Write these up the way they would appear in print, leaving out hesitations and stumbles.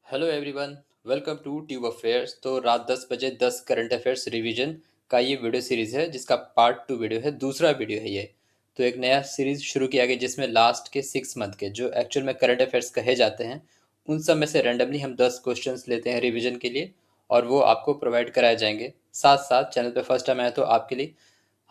Hello everyone. Welcome to tube affairs. तो रात 10 बजे 10 करंट अफेयर्स रिवीजन का ये वीडियो सीरीज है जिसका पार्ट 2 वीडियो है, दूसरा वीडियो है ये। तो एक नया सीरीज शुरू किया गया जिसमें लास्ट के 6 मंथ के जो एक्चुअल में करंट अफेयर्स कहे जाते हैं उन सब में से रैंडमली हम 10 क्वेश्चंस लेते हैं रिवीजन के लिए और वो आपको प्रोवाइड कराए जाएंगे। साथ साथ चैनल पे फर्स्ट टाइम आया तो आपके लिए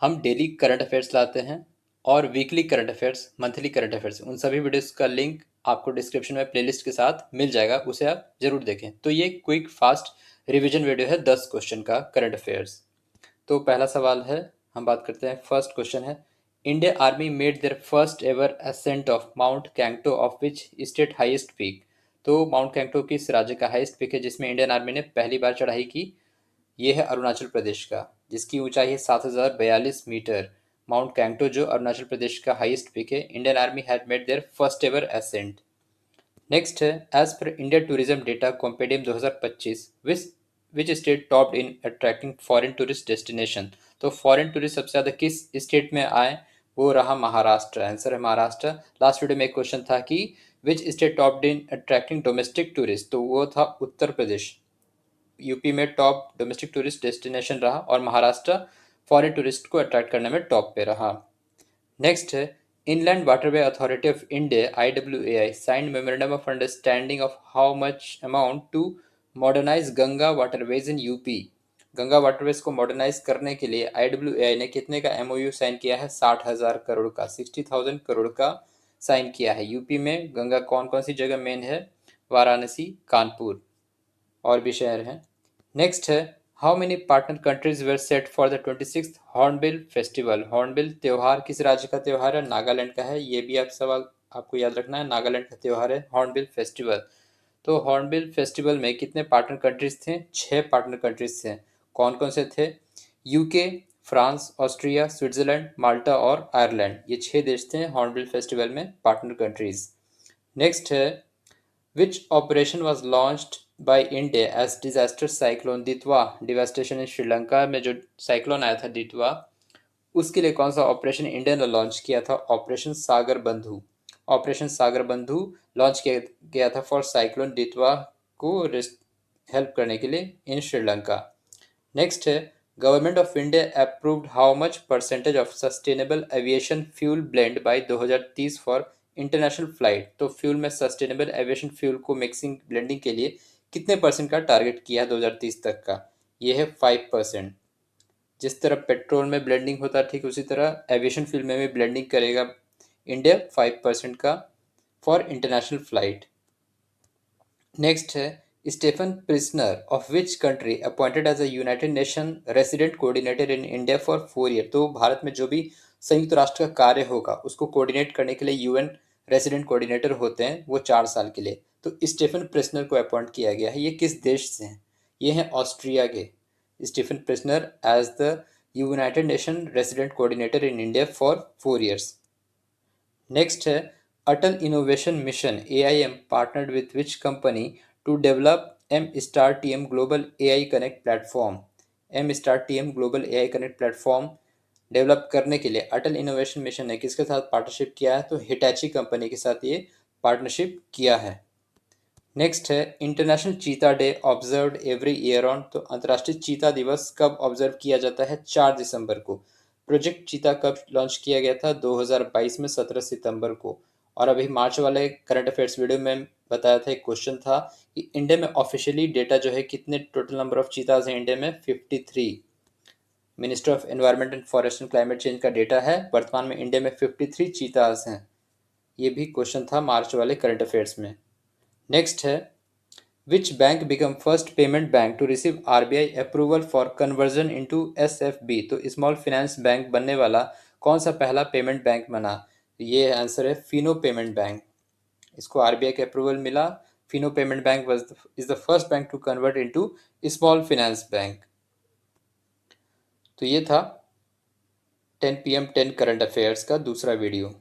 हम डेली करंट अफेयर्स लाते हैं और weekly current affairs, monthly current affairs, उन सभी वीडियोस का लिंक आपको डिस्क्रिप्शन में प्लेलिस्ट के साथ मिल जाएगा, उसे आप जरूर देखें। तो ये क्विक फास्ट रिवीजन वीडियो है 10 क्वेश्चन का करंट अफेयर्स। तो पहला सवाल है, हम बात करते हैं। फर्स्ट क्वेश्चन है, Indian army made their first ever ascent of mount Kangto of which state highest peak. तो माउंट कैंगटो किस राज्य का हाईएस्ट पीक है जिसमें इंडियन आर्मी ने पहली बार चढ़ाई की? ये है अरुणाचल प्रदेश का, जिसकी ऊंचाई है 7,042 मीटर। माउंट कैंगटो जो अरुणाचल प्रदेश का हाईएस्ट पीक है। Indian army had made their first ever ascent. Next है, एज पर India tourism data compendium 2025 which state topped in attracting foreign tourist destination. तो फॉरेन टूरिस्ट सबसे ज़्यादा किस स्टेट में आए? वो रहा महाराष्ट्र। आंसर है महाराष्ट्र। लास्ट वीडियो में एक क्वेश्चन था कि which state topped in attracting domestic tourist, तो वो था उत्तर प्रदेश। यूपी में टॉप डोमेस्टिक टूरिस्ट डेस्टिनेशन रहा और महाराष्ट्र फॉरेन टूरिस्ट को अट्रैक्ट करने में टॉप पे रहा। नेक्स्ट है, inland waterway authority of India IWAI signed memorandum of understanding of how much amount to modernise Ganga waterways in UP. Ganga waterways को मॉडर्नाइज करने के लिए IWAI ने कितने का MOU साइन किया है? 60,000 करोड़ का, 60,000 करोड़ का साइन किया है। यूपी में गंगा कौन कौन सी जगह मेन है? वाराणसी, कानपुर और भी शहर हैं। नेक्स्ट है, how many partner countries were set for the 26th Hornbill festival. Hornbill त्योहार किस राज्य का त्योहार है? नागालैंड का है। ये भी आप सवाल आपको याद रखना है, नागालैंड का त्योहार है हॉर्नबिल फेस्टिवल। तो हॉर्नबिल फेस्टिवल में कितने पार्टनर कंट्रीज थे? 6 पार्टनर कंट्रीज थे। कौन कौन से थे? यूके, फ्रांस, ऑस्ट्रिया, स्विट्जरलैंड, माल्टा और आयरलैंड। ये 6 देश थे हॉर्नबिल फेस्टिवल में पार्टनर कंट्रीज। नेक्स्ट है, which operation was launched by India as disaster cyclone Ditwa devastation in Sri Lanka में जो साइक्लोन आया था दितवा, उसके लिए कौन सा ऑपरेशन इंडिया ने लॉन्च किया था? ऑपरेशन सागर बंधु। ऑपरेशन सागर बंधु लॉन्च किया गया था फॉर साइक्लोन दितवा को हेल्प करने के लिए इन श्रीलंका। नेक्स्ट है, government of India approved how much percentage of sustainable aviation fuel blend by 2030 for international flight. तो फ्यूल में सस्टेनेबल एविएशन फ्यूल को मिक्सिंग ब्लेंडिंग के लिए कितने परसेंट का टारगेट किया है 2030 तक का? ये है 5%। जिस तरह पेट्रोल में ब्लेंडिंग होता है ठीक उसी तरह एविएशन फ्यूल में भी ब्लेंडिंग करेगा इंडिया 5% का फॉर इंटरनेशनल फ्लाइट। नेक्स्ट है, Stefan Priesner of which country appointed as a United Nation resident coordinator in India for 4 year. तो भारत में जो भी संयुक्त राष्ट्र का कार्य होगा उसको कोऑर्डिनेट करने के लिए UN रेसिडेंट कोऑर्डिनेटर होते हैं, वो 4 साल के लिए। तो स्टेफन प्रिसनर को अपॉइंट किया गया है। ये किस देश से हैं? ये हैं ऑस्ट्रिया के। Stephen Priesner as the United Nation resident coordinator in India for 4 years. Next है, Atal innovation mission AIM partnered with which company to develop M-STAR-TM global AI connect platform. M-STAR-TM global AI connect platform develop करने के लिए अटल innovation mission ने किसके साथ partnership किया है? तो हिटाची कंपनी के साथ ये पार्टनरशिप किया है। नेक्स्ट है, इंटरनेशनल चीता day observed every year on. तो अंतर्राष्ट्रीय चीता दिवस कब ऑब्जर्व किया जाता है? 4 दिसंबर को। प्रोजेक्ट चीता कब लॉन्च किया गया था? 2022 में 17 सितंबर को। और अभी मार्च वाले करंट अफेयर्स वीडियो में बताया था, एक क्वेश्चन था कि इंडिया में ऑफिशियली डेटा जो है कितने टोटल नंबर ऑफ चीताज हैं इंडिया में? 53। Minister of environment and forest and climate change का डेटा है, वर्तमान में इंडिया में 53 चीताज हैं। ये भी क्वेश्चन था मार्च वाले करंट अफेयर्स में। नेक्स्ट है, Which bank became first payment bank to receive RBI approval for conversion into SFB? तो स्मॉल फाइनेंस बैंक बनने वाला कौन सा पहला पेमेंट बैंक बना? ये आंसर है फिनो पेमेंट बैंक। इसको RBI के अप्रूवल मिला। Fino payment bank is the first bank to convert into small finance bank. तो ये था 10 PM 10 करंट अफेयर्स का दूसरा वीडियो।